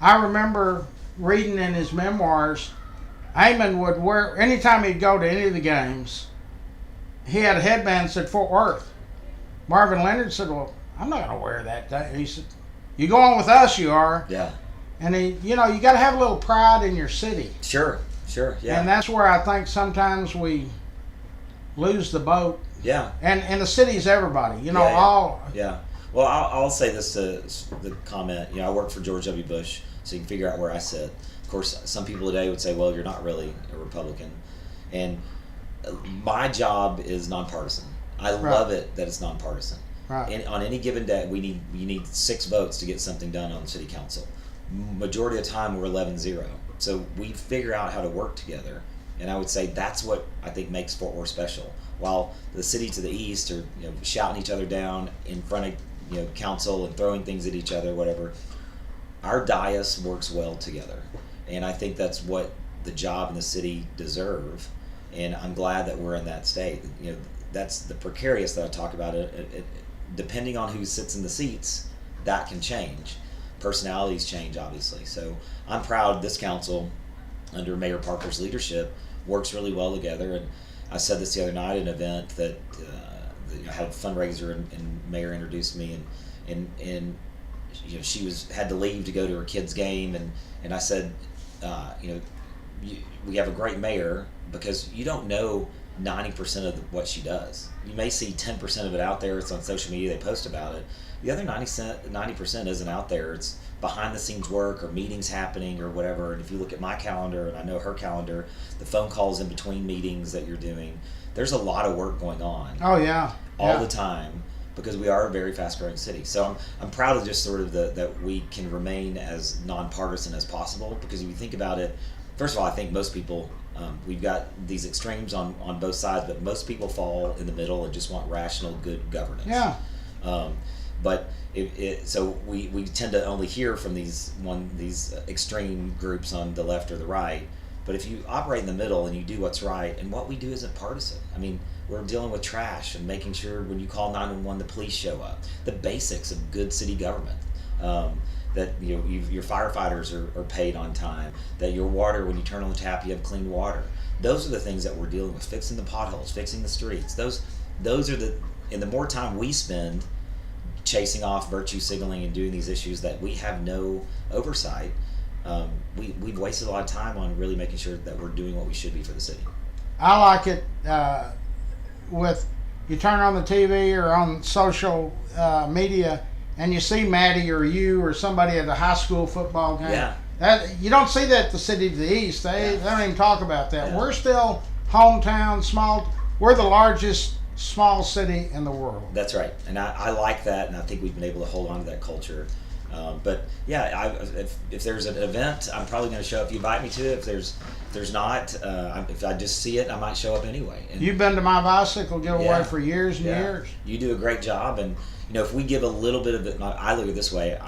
I remember reading in his memoirs, Eamon would wear, anytime he'd go to any of the games, he had a headband that said Fort Worth. Marvin Leonard said, well, I'm not going to wear that. He said, you go on with us, you are. Yeah. And you got to have a little pride in your city. Sure, yeah. And that's where I think sometimes we lose the boat. Yeah. And the city's everybody, Yeah. all. Yeah. Well, I'll say this to the comment. I work for George W. Bush, so you can figure out where I sit. Of course, some people today would say, well, you're not really a Republican. And my job is nonpartisan. I love it that it's nonpartisan. Right. And on any given day, you need 6 votes to get something done on the city council. Majority of the time, we're 11-0. So we figure out how to work together. And I would say that's what I think makes Fort Worth special. While the city to the east are shouting each other down in front of council and throwing things at each other, whatever, our dais works well together. And I think that's what the job and the city deserve. And I'm glad that we're in that state. That's the precarious that I talk about. Depending on who sits in the seats, that can change. Personalities change, obviously. So I'm proud this council, under Mayor Parker's leadership, works really well together. And I said this the other night at an event that I had a fundraiser and Mayor introduced me, and she had to leave to go to her kid's game, and I said, we have a great mayor because you don't know 90% of what she does. You may see 10% of it out there. It's on social media. They post about it. The other 90% isn't out there. It's behind the scenes work or meetings happening or whatever. And if you look at my calendar, and I know her calendar, the phone calls in between meetings that you're doing, there's a lot of work going on. Oh, yeah. All the time, because we are a very fast growing city. So I'm proud of just sort of that we can remain as nonpartisan as possible, because if you think about it, first of all, I think most people, we've got these extremes on both sides, but most people fall in the middle and just want rational, good governance. Yeah. But so we tend to only hear from these extreme groups on the left or the right. But if you operate in the middle and you do what's right, and what we do isn't partisan. I mean, we're dealing with trash and making sure when you call 911, the police show up. The basics of good city government. That your firefighters are paid on time. That your water, when you turn on the tap, you have clean water. Those are the things that we're dealing with. Fixing the potholes, fixing the streets. Those are and the more time we spend chasing off virtue signaling and doing these issues that we have no oversight, we've wasted a lot of time on really making sure that we're doing what we should be for the city. I like it with you turn on the TV or on social media and you see Maddie or you or somebody at a high school football game. Yeah. You don't see that at the city to the east. They don't even talk about that. Yeah. We're still hometown, small. We're the largest small city in the world. That's right, and I like that, and I think we've been able to hold on to that culture. But yeah, if there's an event, I'm probably going to show up. If you invite me to it. If there's not, if I just see it, I might show up anyway. And you've been to my bicycle giveaway for years and years. You do a great job, and if we give a little bit of it, I look at it this way: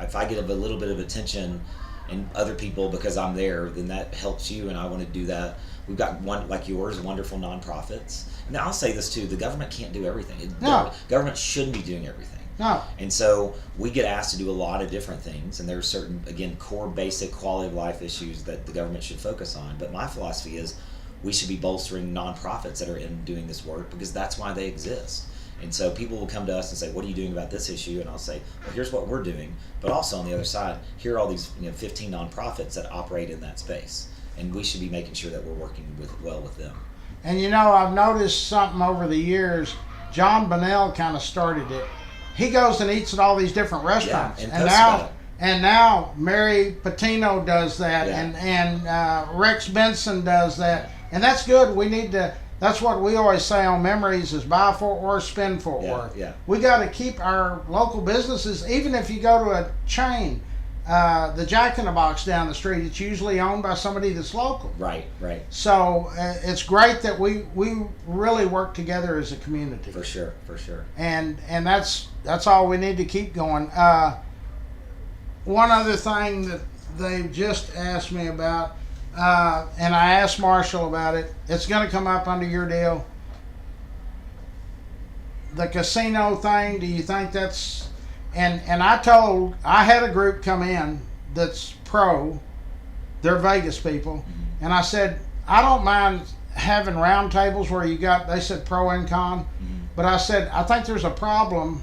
if I get a little bit of attention and other people because I'm there, then that helps you, and I want to do that. We've got one like yours, wonderful nonprofits. And I'll say this too: the government can't do everything. No. Government shouldn't be doing everything. No. And so we get asked to do a lot of different things, and there's certain, again, core basic quality of life issues that the government should focus on. But my philosophy is we should be bolstering nonprofits that are in doing this work, because that's why they exist. And so people will come to us and say, what are you doing about this issue? And I'll say, well, here's what we're doing. But also on the other side, here are all these 15 nonprofits that operate in that space. And we should be making sure that we're working well with them. And I've noticed something over the years. John Bonnell kind of started it. he goes and eats at all these different restaurants, and and posts about now it. and now Mary Patino does that, Yeah. and Rex Benson does that, and that's good. We need to. That's what we always say on Memories: is buy Fort Worth, spend Fort Yeah, Worth. yeah. We got to keep our local businesses, even if you go to a chain. The Jack in the Box down the street, it's usually owned by somebody that's local. Right. So it's great that we really work together as a community. For sure. And that's all we need to keep going. One other thing that they just asked me about, and I asked Marshall about it. It's going to come up under your deal. The casino thing. Do you think that's? And I had a group come in that's pro. They're Vegas people, and I said I don't mind having round tables where you got. They said pro and con, but I said I think there's a problem,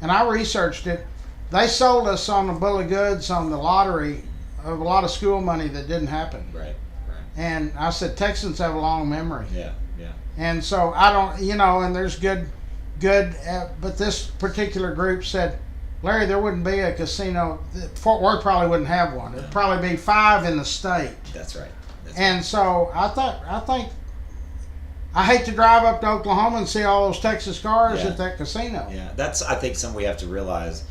and I researched it. They sold us on the bill of goods on the lottery of a lot of school money that didn't happen. Right. And I said Texans have a long memory. Yeah. And so I don't, and there's good, but this particular group said, Larry, there wouldn't be a casino. Fort Worth probably wouldn't have one. It'd probably be 5 in the state. That's right. And so I think I hate to drive up to Oklahoma and see all those Texas cars at that casino. Yeah, that's I think something we have to realize.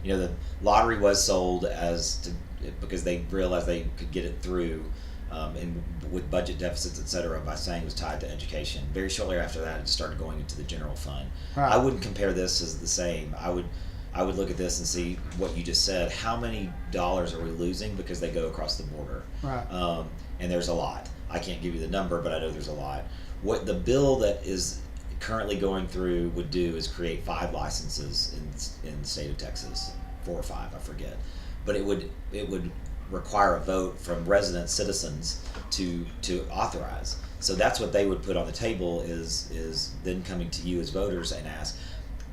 The lottery was sold because they realized they could get it through, and with budget deficits, etc., by saying it was tied to education. Very shortly after that, it started going into the general fund. Right. I wouldn't compare this as the same. I would look at this and see what you just said. How many dollars are we losing because they go across the border? Right. And there's a lot. I can't give you the number, but I know there's a lot. What the bill that is currently going through would do is create 5 licenses in the state of Texas, 4 or 5, I forget. But it would require a vote from resident citizens to authorize. So that's what they would put on the table is then coming to you as voters and ask.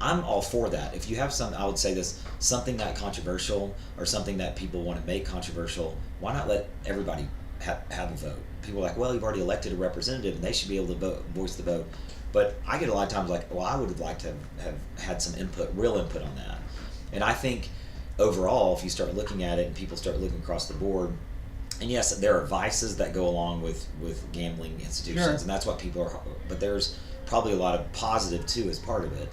I'm all for that. If you have I would say this, something that controversial or something that people want to make controversial, why not let everybody have a vote? People are like, well, you've already elected a representative and they should be able to voice the vote. But I get a lot of times like, well, I would have liked to have had some real input on that. And I think overall, if you start looking at it and people start looking across the board, and yes, there are vices that go along with gambling institutions, Sure. and that's what people are, but there's probably a lot of positive too as part of it.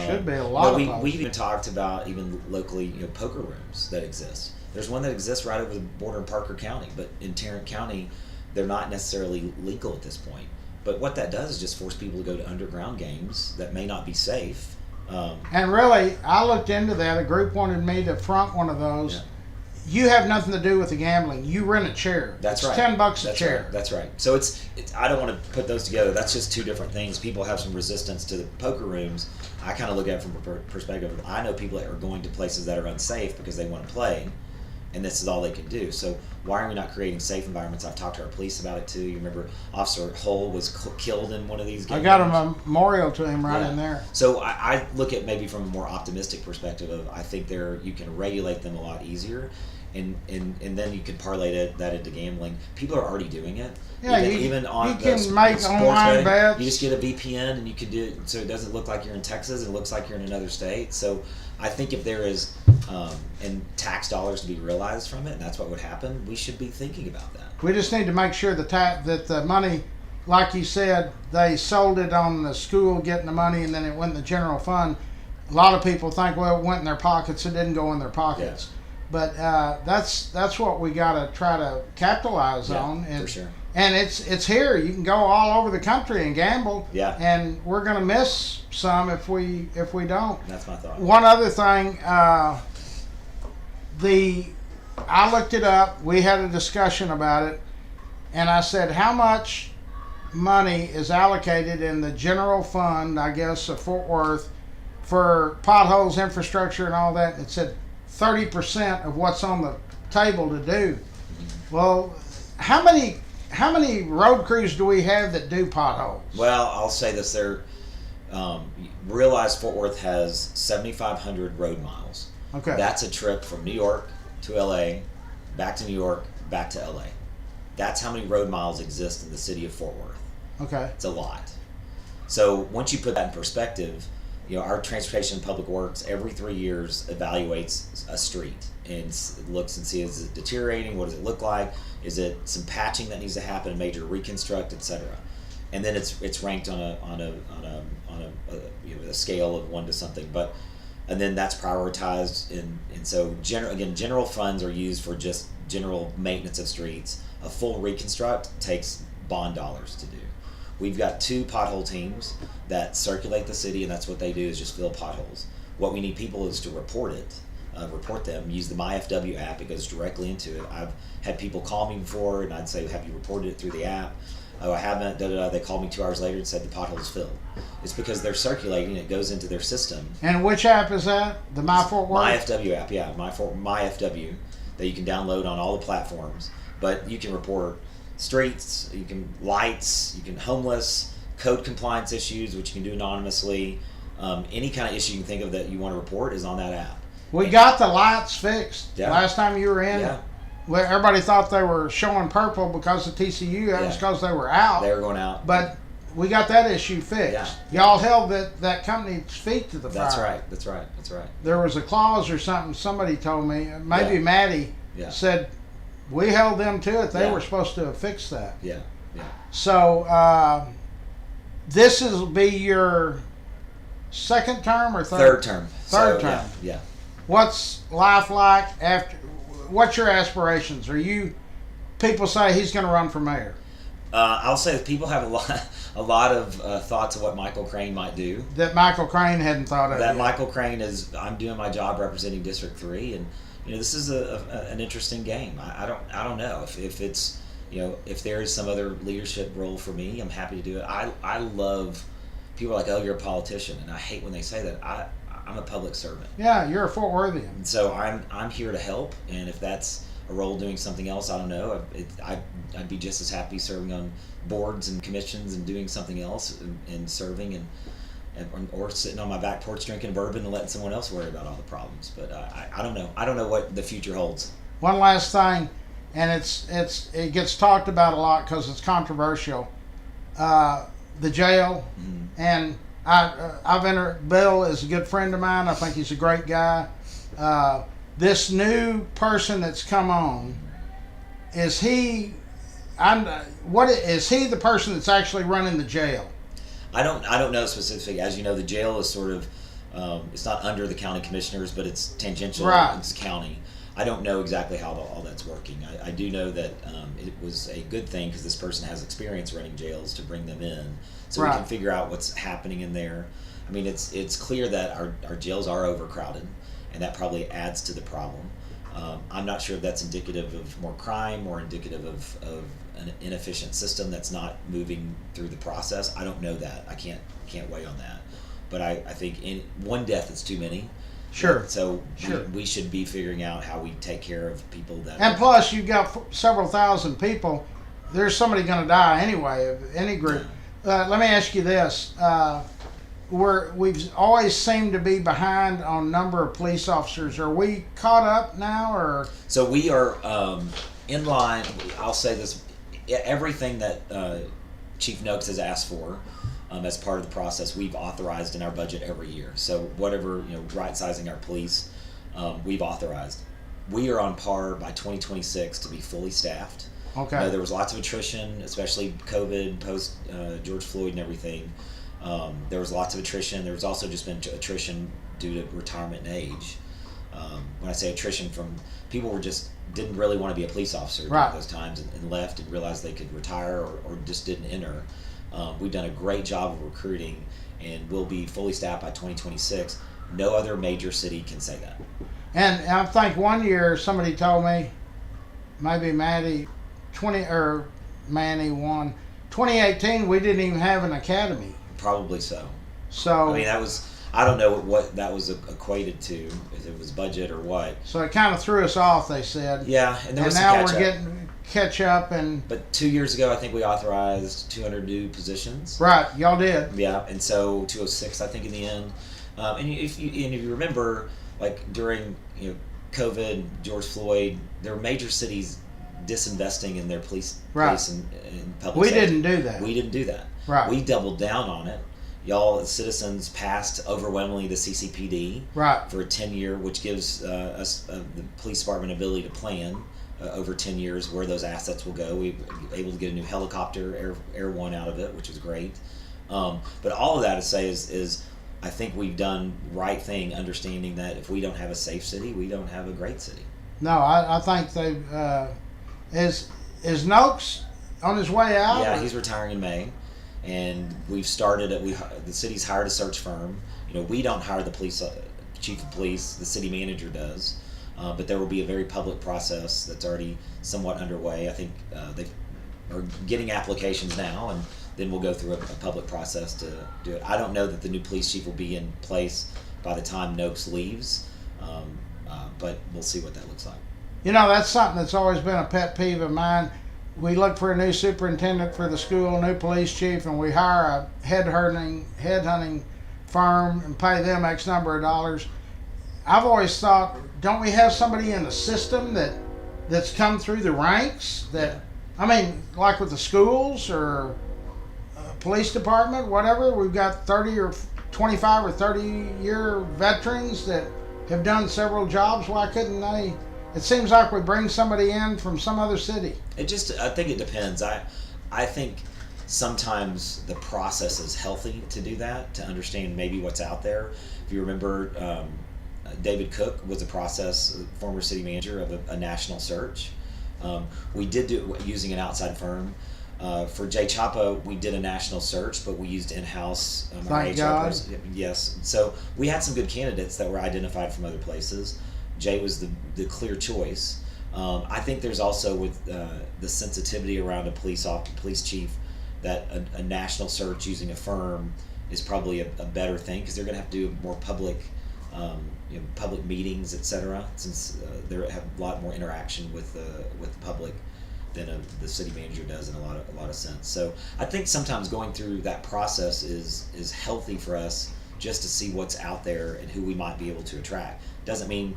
Should be a lot of positive. We've even talked about even locally, poker rooms that exist. There's one that exists right over the border in Parker County, but in Tarrant County, they're not necessarily legal at this point. But what that does is just force people to go to underground games that may not be safe. And really, I looked into that. A group wanted me to front one of those. Yeah. You have nothing to do with the gambling. You rent a chair. That's it's right. $10 a That's chair. Right. That's right. So it's I don't want to put those together. That's just 2 different things. People have some resistance to the poker rooms. I kind of look at it from a perspective of I know people that are going to places that are unsafe because they want to play, and this is all they can do. So why are we not creating safe environments? I've talked to our police about it too. You remember Officer Hull was killed in one of these games. I got a memorial to him right Yeah. in there. So I look at maybe from a more optimistic perspective of I think you can regulate them a lot easier. And then you can parlay that into gambling. People are already doing it. Yeah, even on you can the make sports online betting, bets. You just get a VPN and you can do it so it doesn't look like you're in Texas. It looks like you're in another state. So I think if there is and tax dollars to be realized from it, and that's what would happen, we should be thinking about that. We just need to make sure that the money, like you said, they sold it on the school getting the money and then it went in the general fund. A lot of people think, well, it went in their pockets. It didn't go in their pockets. Yeah. But that's what we got to try to capitalize on. And, for sure. And it's here. You can go all over the country and gamble. Yeah. And we're going to miss some if we don't. That's my thought. One other thing, I looked it up. We had a discussion about it, and I said, how much money is allocated in the general fund, I guess, of Fort Worth for potholes, infrastructure, and all that? It said 30% of what's on the table to do. Well, how many road crews do we have that do potholes? Well, I'll say this: realize Fort Worth has 7,500 road miles. Okay. That's a trip from New York to LA, back to New York, back to LA. That's how many road miles exist in the city of Fort Worth. Okay. It's a lot. So once you put that in perspective, our transportation and public works every 3 years evaluates a street and looks and sees, is it deteriorating? What does it look like? Is it some patching that needs to happen, a major reconstruct, etc. And then it's ranked on a scale of 1 to something, and then that's prioritized, and so general funds are used for just general maintenance of streets. A full reconstruct takes bond dollars to do. We've got 2 pothole teams that circulate the city, and that's what they do, is just fill potholes. What we need people is to report them, use the MyFW app. It goes directly into it. I've had people call me before, and I'd say, have you reported it through the app? Oh, I haven't, They called me 2 hours later and said the pothole's filled. It's because they're circulating, it goes into their system. And which app is that? The My Fort Worth? MyFW app, yeah, MyFW, that you can download on all the platforms. But you can report streets, you can lights, you can homeless, code compliance issues, which you can do anonymously. Any kind of issue you can think of that you want to report is on that app. We got the lights fixed. Yeah. Last time you were in. Yeah. Well, everybody thought they were showing purple because of TCU. That was because they were out. They were going out. But we got that issue fixed. Yeah. Y'all held that company's feet to the fire. That's right. There was a clause or something. Somebody told me. Maybe Maddie said we held them to it. They were supposed to have fixed that. Yeah. So this will be your second term or third term. Third term. Yeah. What's life like after? What's your aspirations? People say he's going to run for mayor. I'll say that people have a lot of thoughts of what Michael Crane might do. That Michael Crane hadn't thought of. That Michael Crane I'm doing my job representing District 3, and this is an interesting game. I don't know if it's if there is some other leadership role for me, I'm happy to do it. I love people are like, oh, you're a politician, and I hate when they say that. I'm a public servant. Yeah, you're a Fort Worthian. And so I'm here to help, and if that's a role doing something else, I don't know. I'd be just as happy serving on boards and commissions and doing something else and serving or sitting on my back porch drinking bourbon and letting someone else worry about all the problems. But I don't know. I don't know what the future holds. One last thing, and it gets talked about a lot because it's controversial. The jail, and I've entered. Bill is a good friend of mine. I think he's a great guy. This new person that's come on, is he the person that's actually running the jail? I don't know specifically. As you know, the jail is sort of it's not under the county commissioners, but it's tangential. Right. It's county. I don't know exactly how all that's working. I do know that it was a good thing because this person has experience running jails to bring them in, so we can figure out what's happening in there. I mean, it's clear that our jails are overcrowded, and that probably adds to the problem. I'm not sure if that's indicative of more crime or indicative of an inefficient system that's not moving through the process. I don't know that. I can't weigh on that. But I think one death is too many. Sure. So we should be figuring out how we take care of people that. And plus, you've got several thousand people. There's somebody going to die anyway of any group. Let me ask you this: we've always seemed to be behind on number of police officers. Are we caught up now, or? So we are in line. I'll say this: everything that Chief Noakes has asked for. As part of the process, we've authorized in our budget every year. So whatever, right sizing our police, we've authorized. We are on par by 2026 to be fully staffed. Okay. There was lots of attrition, especially COVID, post George Floyd and everything. There was lots of attrition. There was also just been attrition due to retirement and age. When I say attrition, from people didn't really want to be a police officer during those times and left and realized they could retire or just didn't enter. We've done a great job of recruiting, and we'll be fully staffed by 2026. No other major city can say that. And I think one year somebody told me, maybe Manny won. 2018, we didn't even have an academy. Probably so. So I mean, I don't know what that was equated to, if it was budget or what. So it kind of threw us off, they said. Yeah, and there was some now we're getting catch up. But 2 years ago, I think we authorized 200 new positions. Right, y'all did. Yeah, and so 206, I think, in the end. And if you remember, like during COVID, George Floyd, there were major cities disinvesting in their police and public We safety. didn't do that. We didn't do that. Right. We doubled down on it. y'all as citizens passed overwhelmingly the CCPD Right. for a 10-year, which gives us the police department ability to plan over 10 years where those assets will go. We were able to get a new helicopter, Air One, out of it, which was great. But all of that to say is I think we've done right thing, understanding that if we don't have a safe city, we don't have a great city. No, I think they is Noakes on his way out? Yeah, or- he's retiring in May, and we've started. The city's hired a search firm. We don't hire the police chief of police. The city manager does, but there will be a very public process that's already somewhat underway. I think they are getting applications now, and then we'll go through a public process to do it. I don't know that the new police chief will be in place by the time Noakes leaves, but we'll see what that looks like. That's something that's always been a pet peeve of mine. We look for a new superintendent for the school, new police chief, and we hire a headhunting firm and pay them X number of dollars. I've always thought, don't we have somebody in the system that's come through the ranks? Like with the schools or police department, whatever. We've got 30 or 25 or 30-year veterans that have done several jobs. Why couldn't they? It seems like we bring somebody in from some other city. I think it depends. I think sometimes the process is healthy to do that, to understand maybe what's out there. If you remember, David Cook was former city manager of a national search. We did do it using an outside firm. For Jay Chapa, we did a national search, but we used in-house Thank God. person. Yes. So we had some good candidates that were identified from other places. Jay was the clear choice. I think there's also with the sensitivity around a police chief that a national search using a firm is probably a better thing, because they're going to have to do more public public meetings, etc. Since they have a lot more interaction with the public than the city manager does in a lot of sense. So I think sometimes going through that process is healthy for us, just to see what's out there and who we might be able to attract. Doesn't mean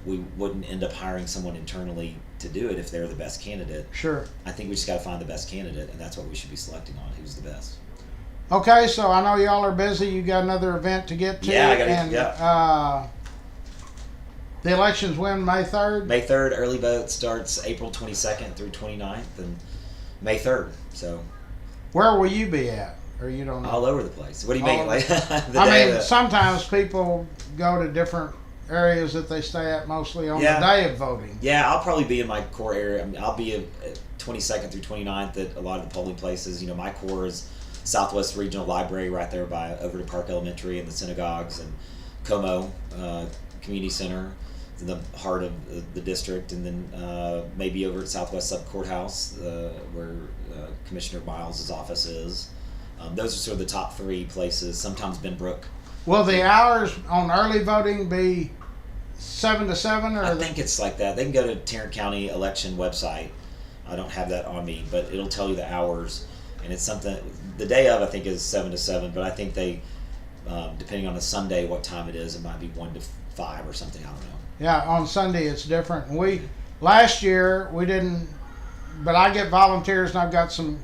we wouldn't end up hiring someone internally to do it if they're the best candidate. Sure. I think we just got to find the best candidate, and that's what we should be selecting on. Who's the best? Okay, so I know y'all are busy. You got another event to get to. Yeah, I gotta. And, Yeah. The elections when May 3rd. May 3rd, early vote starts April 22nd through 29th, and May 3rd. So Where will you be at? Or you don't know? all over the place. What do you All mean? over. Like the day of the- Sometimes people go to different areas that they stay at, mostly on Yeah. the day of voting. Yeah, I'll probably be in my core area. I'll be at 22nd through 29th at a lot of the polling places. My core is Southwest Regional Library, right there by Overton Park Elementary, and the synagogues, and Como Community Center, in the heart of the district, and then maybe over at Southwest Sub Courthouse, where Commissioner Miles' office is. Those are sort of the top three places. Sometimes Benbrook. Will the hours on early voting be 7 to 7? Or I think it's like that. They can go to Tarrant County election website. I don't have that on me, but it'll tell you the hours, and it's something. The day of, I think, is 7 to 7, but I think they, depending on the Sunday, what time it is, it might be 1 to 5 or something. I don't know. Yeah, on Sunday it's different. Last year we didn't, but I get volunteers, and I've got some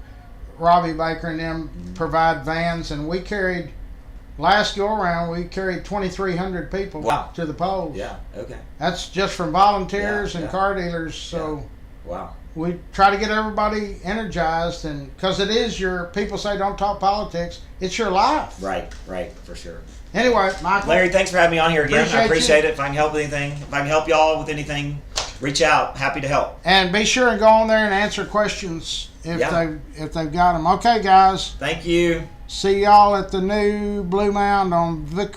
Robbie Baker and them provide vans, and last go around we carried 2,300 people Wow. to the polls. Yeah. Okay. That's just from volunteers and Yeah. car dealers. So Wow. we try to get everybody energized, and because it is people say don't talk politics, it's your life. Right. For sure. Anyway, Michael. Larry, thanks for having me on here again. I appreciate you. it. If I can help with anything, if I can help y'all with anything, reach out. Happy to help. And be sure and go on there and answer questions if Yeah. they've got them. Okay, guys. Thank you. See y'all at the new Blue Mound on Vic.